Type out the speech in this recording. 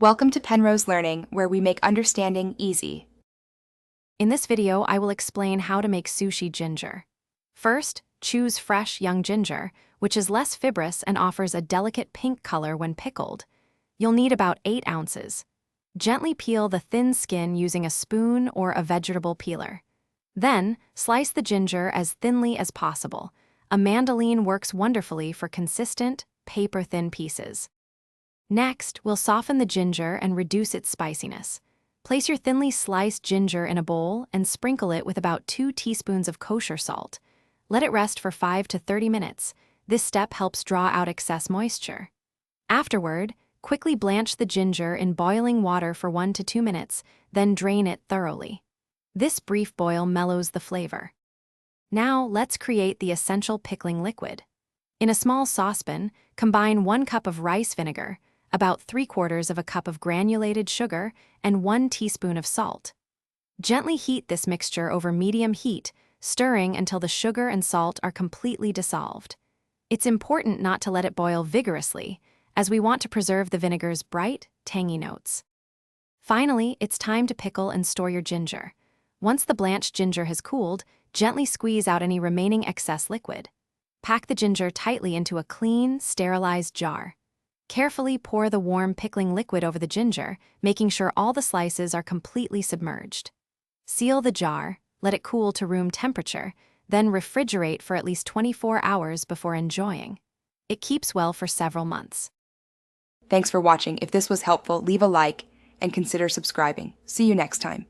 Welcome to Penrose Learning, where we make understanding easy. In this video, I will explain how to make sushi ginger. First, choose fresh young ginger, which is less fibrous and offers a delicate pink color when pickled. You'll need about 8 ounces. Gently peel the thin skin using a spoon or a vegetable peeler. Then, slice the ginger as thinly as possible. A mandolin works wonderfully for consistent, paper-thin pieces. Next, we'll soften the ginger and reduce its spiciness. Place your thinly sliced ginger in a bowl and sprinkle it with about 2 teaspoons of kosher salt. Let it rest for 5 to 30 minutes. This step helps draw out excess moisture. Afterward, quickly blanch the ginger in boiling water for 1 to 2 minutes, then drain it thoroughly. This brief boil mellows the flavor. Now, let's create the essential pickling liquid. In a small saucepan, combine 1 cup of rice vinegar, about 3/4 of a cup of granulated sugar, and 1 teaspoon of salt. Gently heat this mixture over medium heat, stirring until the sugar and salt are completely dissolved. It's important not to let it boil vigorously, as we want to preserve the vinegar's bright, tangy notes. Finally, it's time to pickle and store your ginger. Once the blanched ginger has cooled, gently squeeze out any remaining excess liquid. Pack the ginger tightly into a clean, sterilized jar. Carefully pour the warm pickling liquid over the ginger, making sure all the slices are completely submerged. Seal the jar, let it cool to room temperature, then refrigerate for at least 24 hours before enjoying. It keeps well for several months. Thanks for watching. If this was helpful, leave a like and consider subscribing. See you next time.